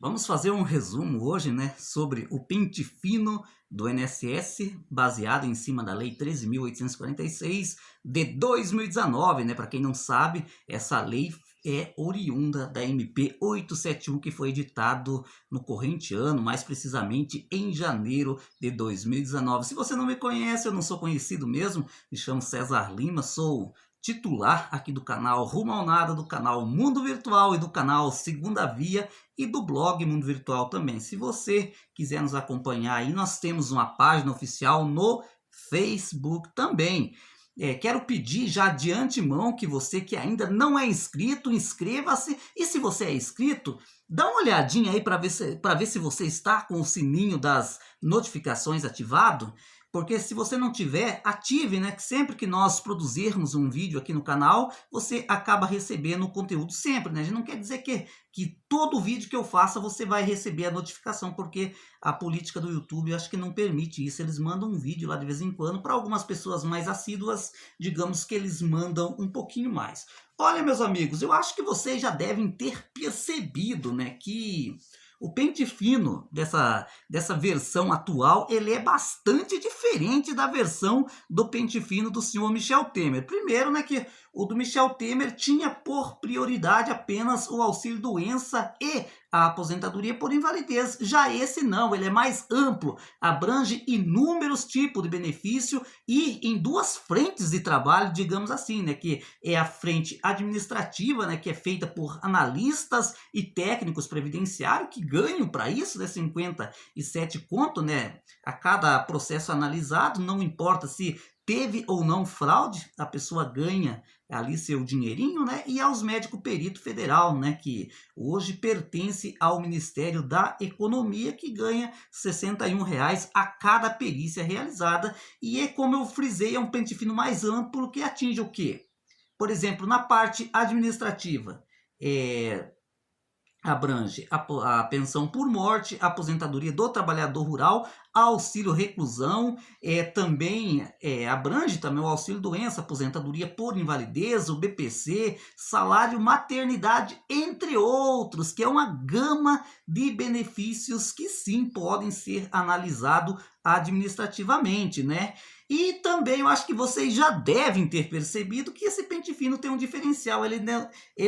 Vamos fazer um resumo hoje, né, sobre o pente fino do INSS, baseado em cima da Lei 13.846 de 2019, né? Para quem não sabe, essa lei é oriunda da MP 871, que foi editado no corrente ano, mais precisamente em janeiro de 2019. Se você não me conhece, eu não sou conhecido mesmo, me chamo César Lima, sou titular aqui do canal Rumo ao Nada, do canal Mundo Virtual e do canal Segunda Via e do blog Mundo Virtual também. Se você quiser nos acompanhar aí, nós temos uma página oficial no Facebook também. Quero pedir já de antemão que você que ainda não é inscrito, inscreva-se. E se você é inscrito, dá uma olhadinha aí para ver se você está com o sininho das notificações ativado. Porque se você não tiver, ative, né? Que sempre que nós produzirmos um vídeo aqui no canal, você acaba recebendo o conteúdo sempre, né? A gente não quer dizer que todo vídeo que eu faça você vai receber a notificação, porque a política do YouTube eu acho que não permite isso. Eles mandam um vídeo lá de vez em quando. Para algumas pessoas mais assíduas, digamos que eles mandam um pouquinho mais. Olha, meus amigos, eu acho que vocês já devem ter percebido, né, que o pente fino dessa versão atual, ele é bastante diferente da versão do pente fino do senhor Michel Temer. Primeiro, né, que o do Michel Temer tinha por prioridade apenas o auxílio-doença e a aposentadoria por invalidez. Já esse não, ele é mais amplo, abrange inúmeros tipos de benefício e em duas frentes de trabalho, digamos assim, né, que é a frente administrativa, né, que é feita por analistas e técnicos previdenciários que ganham para isso, né, 57 conto, né, a cada processo analisado, não importa se teve ou não fraude, a pessoa ganha ali seu dinheirinho, né? E aos médico perito federal, né? Que hoje pertence ao Ministério da Economia, que ganha R$ 61 a cada perícia realizada. E é como eu frisei, é um pente fino mais amplo que atinge o quê? Por exemplo, na parte administrativa, abrange a pensão por morte, a aposentadoria do trabalhador rural, auxílio reclusão, também abrange também o auxílio doença, aposentadoria por invalidez, o BPC, salário maternidade, entre outros, que é uma gama de benefícios que sim podem ser analisados administrativamente, né? E também eu acho que vocês já devem ter percebido que esse pente fino tem um diferencial, ele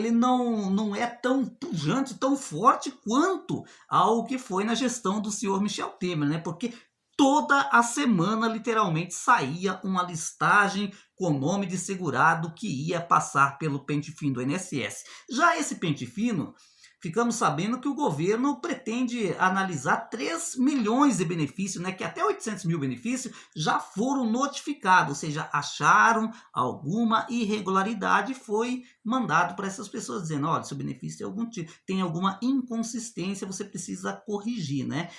não é tão pujante, tão forte quanto ao que foi na gestão do senhor Michel Temer, né? Porque toda a semana, literalmente, saía uma listagem com nome de segurado que ia passar pelo pente fino do INSS. Já esse pente fino, ficamos sabendo que o governo pretende analisar 3 milhões de benefícios, né, que até 800 mil benefícios já foram notificados, ou seja, acharam alguma irregularidade e foi mandado para essas pessoas dizendo, olha, seu benefício tem alguma inconsistência, você precisa corrigir, né?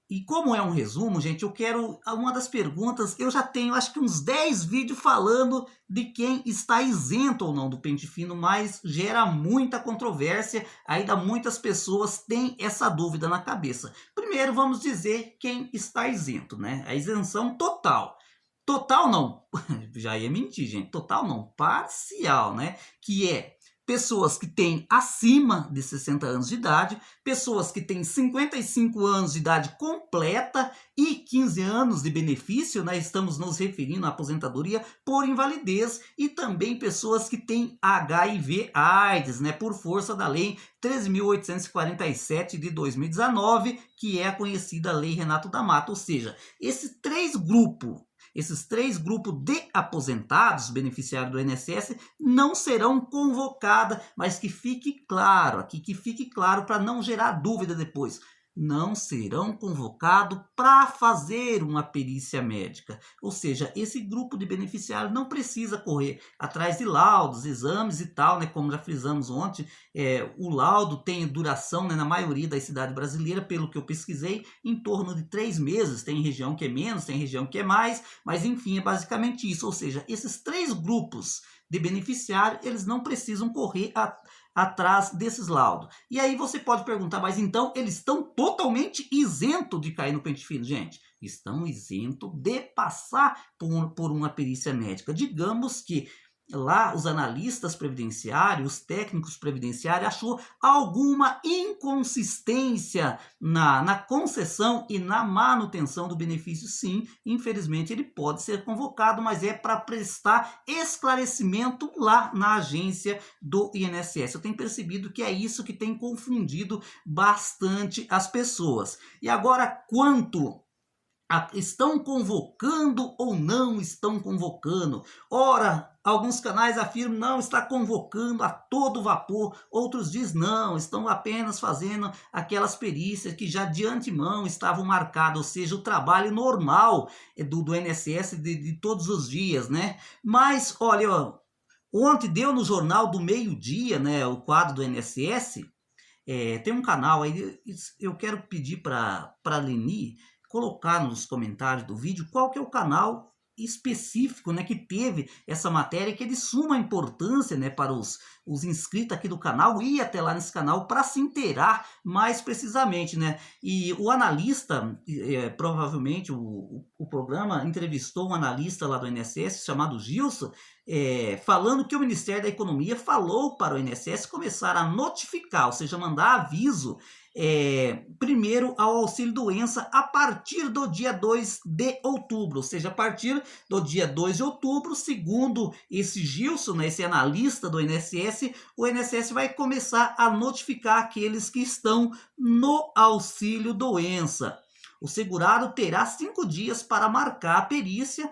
E como é um resumo, gente, eu quero uma das perguntas, eu já tenho acho que uns 10 vídeos falando de quem está isento ou não do pente fino, mas gera muita controvérsia, ainda muitas pessoas têm essa dúvida na cabeça. Primeiro vamos dizer quem está isento, né? A isenção total. Total não, já ia mentir, gente, total não, parcial, né? Que é pessoas que têm acima de 60 anos de idade, pessoas que têm 55 anos de idade completa e 15 anos de benefício, né? Estamos nos referindo à aposentadoria por invalidez, e também pessoas que têm HIV/AIDS, né? Por força da Lei 13.847 de 2019, que é a conhecida Lei Renato da Mata. Ou seja, esses três grupos de aposentados, beneficiários do INSS, não serão convocadas, mas que fique claro aqui, que fique claro para não gerar dúvida depois. Não serão convocados para fazer uma perícia médica. Ou seja, esse grupo de beneficiários não precisa correr atrás de laudos, exames e tal, né? Como já frisamos ontem, o laudo tem duração, né, na maioria das cidades brasileiras, pelo que eu pesquisei, em torno de 3 meses. Tem região que é menos, tem região que é mais, mas enfim, é basicamente isso. Ou seja, esses 3 grupos de beneficiários, eles não precisam correr atrás desses laudos. E aí você pode perguntar, mas então eles estão totalmente isentos de cair no pente fino? Gente, estão isentos de passar por uma perícia médica. Digamos que lá os analistas previdenciários, os técnicos previdenciários, achou alguma inconsistência na concessão e na manutenção do benefício. Sim, infelizmente ele pode ser convocado, mas é para prestar esclarecimento lá na agência do INSS. Eu tenho percebido que é isso que tem confundido bastante as pessoas. E agora, quanto estão convocando ou não estão convocando? Ora, alguns canais afirmam não, está convocando a todo vapor, outros dizem não, estão apenas fazendo aquelas perícias que já de antemão estavam marcadas, ou seja, o trabalho normal do INSS de todos os dias, né? Mas, olha, ontem deu no Jornal do Meio-Dia, né, o quadro do INSS. Tem um canal aí, eu quero pedir para a Leni colocar nos comentários do vídeo qual que é o canal específico, né, que teve essa matéria, que é de suma importância, né, para os inscritos aqui do canal, ir até lá nesse canal para se inteirar mais precisamente, né? E o analista, provavelmente o programa entrevistou um analista lá do INSS chamado Gilson, falando que o Ministério da Economia falou para o INSS começar a notificar, ou seja, mandar aviso primeiro ao auxílio-doença a partir do dia 2 de outubro, ou seja, a partir do dia 2 de outubro, segundo esse Gilson, né, esse analista do INSS, o INSS vai começar a notificar aqueles que estão no auxílio-doença. O segurado terá 5 dias para marcar a perícia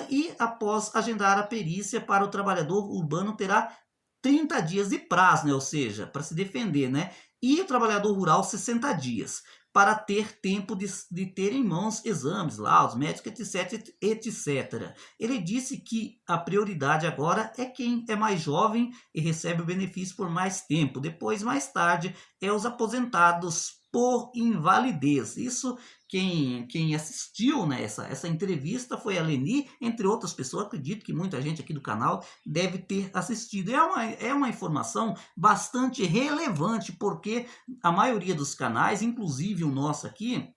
e, após agendar a perícia para o trabalhador urbano, terá 30 dias de prazo, né? Ou seja, para se defender, né? E o trabalhador rural 60 dias, para ter tempo de ter em mãos exames, laudos, médicos, etc, etc. Ele disse que a prioridade agora é quem é mais jovem e recebe o benefício por mais tempo. Depois, mais tarde, é os aposentados por invalidez. Isso quem assistiu, né, essa entrevista foi a Leni, entre outras pessoas. Acredito que muita gente aqui do canal deve ter assistido. É uma informação bastante relevante, porque a maioria dos canais, inclusive o nosso aqui,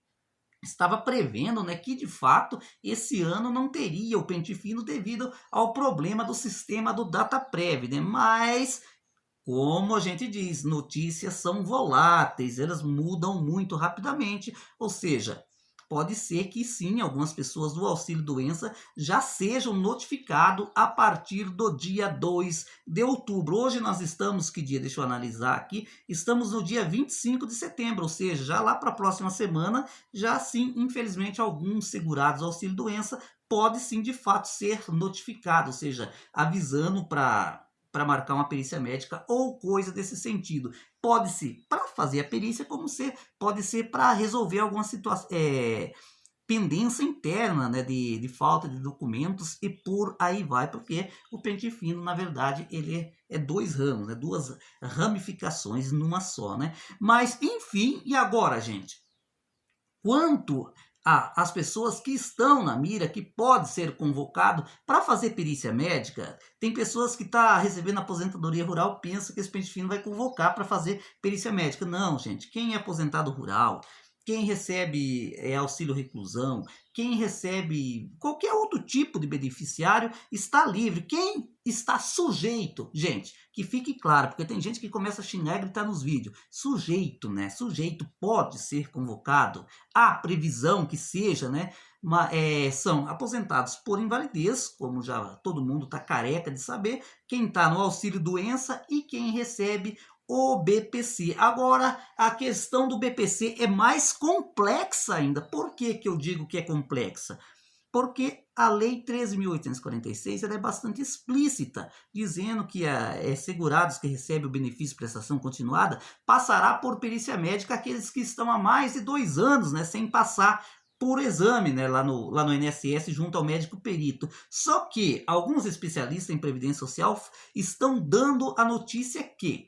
estava prevendo, né, que de fato esse ano não teria o pente fino devido ao problema do sistema do DataPrev, né? Mas, como a gente diz, notícias são voláteis, elas mudam muito rapidamente, ou seja, pode ser que sim, algumas pessoas do auxílio-doença já sejam notificados a partir do dia 2 de outubro. Hoje nós estamos, que dia? Deixa eu analisar aqui. Estamos no dia 25 de setembro, ou seja, já lá para a próxima semana, já sim, infelizmente, alguns segurados ao auxílio-doença pode sim, de fato, ser notificado, ou seja, avisando para marcar uma perícia médica ou coisa desse sentido. Pode ser para fazer a perícia, como pode ser para resolver alguma situação, pendência interna, né, de falta de documentos e por aí vai, porque o pente fino, na verdade, ele é 2 ramos, né, 2 ramificações numa só, né? Mas, enfim, e agora, gente? Quanto as pessoas que estão na mira, que pode ser convocado para fazer perícia médica, tem pessoas que estão recebendo aposentadoria rural, pensa que esse pente fino vai convocar para fazer perícia médica. Não, gente, quem é aposentado rural, quem recebe auxílio reclusão, quem recebe qualquer outro tipo de beneficiário está livre. Quem está sujeito, gente, que fique claro, porque tem gente que começa a xingar e gritar nos vídeos. Sujeito, né? Sujeito pode ser convocado. Há previsão que seja, né? São aposentados por invalidez, como já todo mundo está careca de saber, quem está no auxílio doença e quem recebe o BPC. Agora, a questão do BPC é mais complexa ainda. Por que eu digo que é complexa? Porque a Lei 13.846 ela é bastante explícita, dizendo que segurados que recebem o benefício de prestação continuada passará por perícia médica aqueles que estão há mais de 2 anos, né, sem passar por exame, né, lá no INSS junto ao médico perito. Só que alguns especialistas em Previdência Social estão dando a notícia que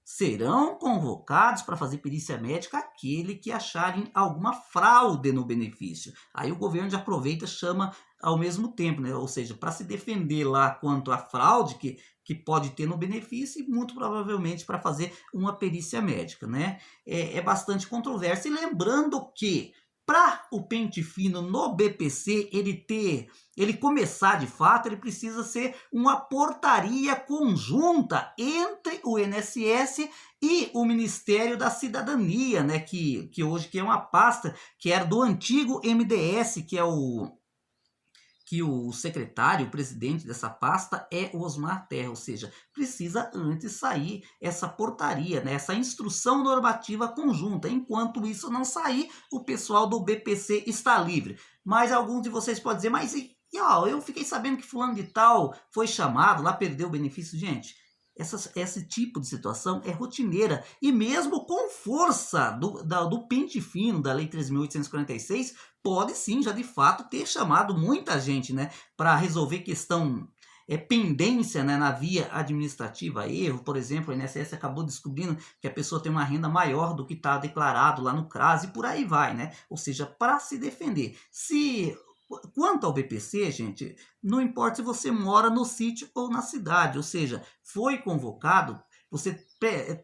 serão convocados para fazer perícia médica aquele que acharem alguma fraude no benefício. Aí o governo já aproveita e chama ao mesmo tempo, né? Ou seja, para se defender lá quanto à fraude que pode ter no benefício e muito provavelmente para fazer uma perícia médica, né? É bastante controverso. E lembrando que para o pente fino no BPC ele começar de fato, ele precisa ser uma portaria conjunta entre o INSS e o Ministério da Cidadania, né, que hoje que é uma pasta que era do antigo MDS, que o secretário, o presidente dessa pasta é o Osmar Terra, ou seja, precisa antes sair essa portaria, né, essa instrução normativa conjunta. Enquanto isso não sair, o pessoal do BPC está livre. Mas alguns de vocês podem dizer, mas eu fiquei sabendo que fulano de tal foi chamado, lá perdeu o benefício. Gente, esse tipo de situação é rotineira e mesmo com força do pente fino da Lei 13.846, pode sim já de fato ter chamado muita gente, né, para resolver questão pendência, né, na via administrativa, erro, por exemplo, o INSS acabou descobrindo que a pessoa tem uma renda maior do que está declarado lá no CRAS e por aí vai, né, ou seja, para se defender. Quanto ao BPC, gente, não importa se você mora no sítio ou na cidade, ou seja, foi convocado, você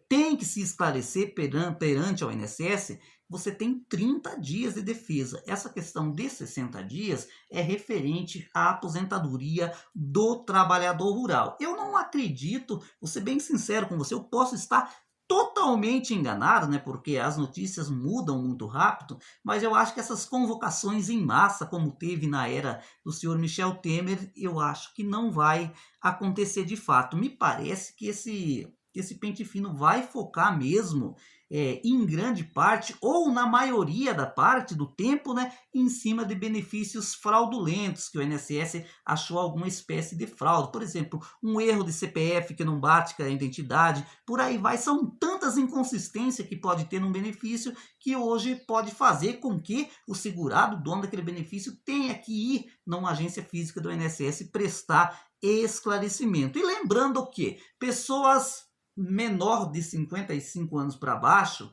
tem que se esclarecer perante ao INSS, você tem 30 dias de defesa. Essa questão de 60 dias é referente à aposentadoria do trabalhador rural. Eu não acredito, vou ser bem sincero com você, eu posso estar totalmente enganado, né, porque as notícias mudam muito rápido, mas eu acho que essas convocações em massa, como teve na era do senhor Michel Temer, eu acho que não vai acontecer de fato. Me parece que esse pente fino vai focar mesmo em grande parte, ou na maioria da parte do tempo, né, em cima de benefícios fraudulentos, que o INSS achou alguma espécie de fraude. Por exemplo, um erro de CPF que não bate com a identidade, por aí vai. São tantas inconsistências que pode ter num benefício que hoje pode fazer com que o segurado, o dono daquele benefício, tenha que ir numa agência física do INSS prestar esclarecimento. E lembrando que pessoas menor de 55 anos para baixo,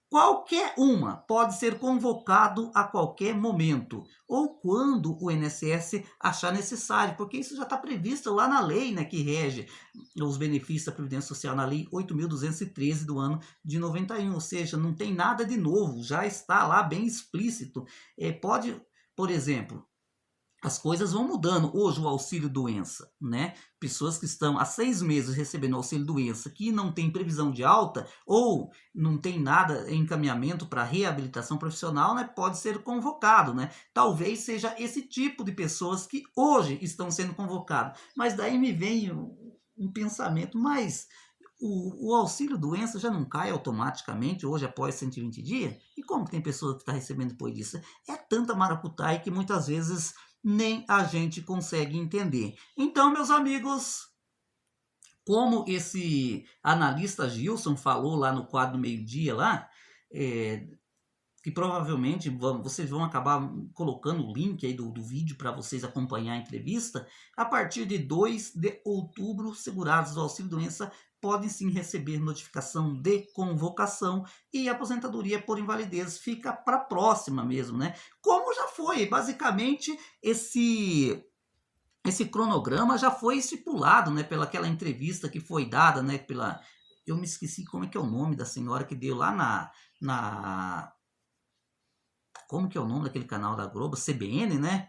qualquer uma pode ser convocado a qualquer momento ou quando o INSS achar necessário, porque isso já está previsto lá na lei, né, que rege os benefícios da Previdência Social, na Lei 8.213 do ano de 91, ou seja, não tem nada de novo, já está lá bem explícito. Pode, por exemplo, as coisas vão mudando. Hoje o auxílio doença, né? Pessoas que estão há 6 meses recebendo auxílio doença, que não tem previsão de alta ou não tem nada em encaminhamento para reabilitação profissional, né? Pode ser convocado, né? Talvez seja esse tipo de pessoas que hoje estão sendo convocadas. Mas daí me vem um pensamento, mas o auxílio doença já não cai automaticamente hoje após 120 dias? E como que tem pessoa que está recebendo depois disso? É tanta maracutaia que muitas vezes nem a gente consegue entender. Então, meus amigos, como esse analista Gilson falou lá no quadro do meio-dia lá, que provavelmente vocês vão acabar colocando o link aí do vídeo para vocês acompanhar a entrevista, a partir de 2 de outubro, segurados do auxílio-doença podem sim receber notificação de convocação e a aposentadoria por invalidez fica para a próxima mesmo, né? Como já foi, basicamente, esse cronograma já foi estipulado, né, pela aquela entrevista que foi dada, né, eu me esqueci como é que é o nome da senhora que deu lá como que é o nome daquele canal da Globo? CBN, né?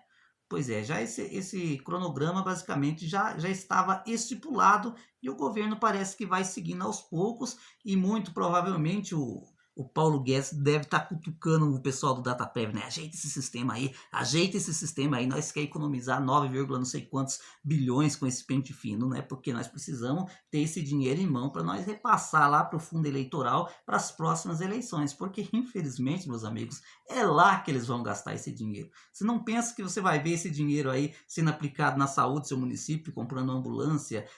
Pois é, já esse cronograma basicamente já estava estipulado e o governo parece que vai seguindo aos poucos e muito provavelmente o Paulo Guedes deve estar cutucando o pessoal do DataPrev, né? Ajeita esse sistema aí, nós quer economizar 9, não sei quantos bilhões com esse pente fino, né? Porque nós precisamos ter esse dinheiro em mão para nós repassar lá para o fundo eleitoral para as próximas eleições, porque infelizmente, meus amigos, é lá que eles vão gastar esse dinheiro. Você não pensa que você vai ver esse dinheiro aí sendo aplicado na saúde do seu município, comprando ambulância,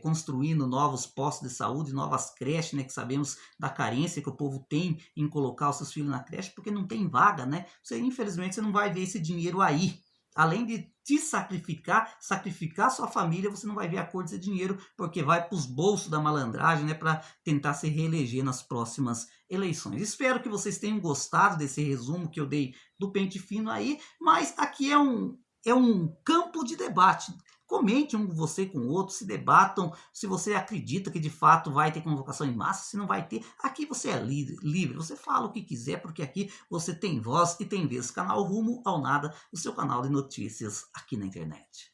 construindo novos postos de saúde, novas creches, né? Que sabemos da carência que o povo tem em colocar os seus filhos na creche, porque não tem vaga, né? Infelizmente, você não vai ver esse dinheiro aí. Além de te sacrificar sua família, você não vai ver a cor desse dinheiro, porque vai para os bolsos da malandragem, né? Para tentar se reeleger nas próximas eleições. Espero que vocês tenham gostado desse resumo que eu dei do pente fino aí, mas aqui é um campo de debate. comente você com o outro, se debatam, se você acredita que de fato vai ter convocação em massa, se não vai ter. Aqui você é livre, você fala o que quiser, porque aqui você tem voz e tem vez. Canal Rumo ao Nada, o seu canal de notícias aqui na internet.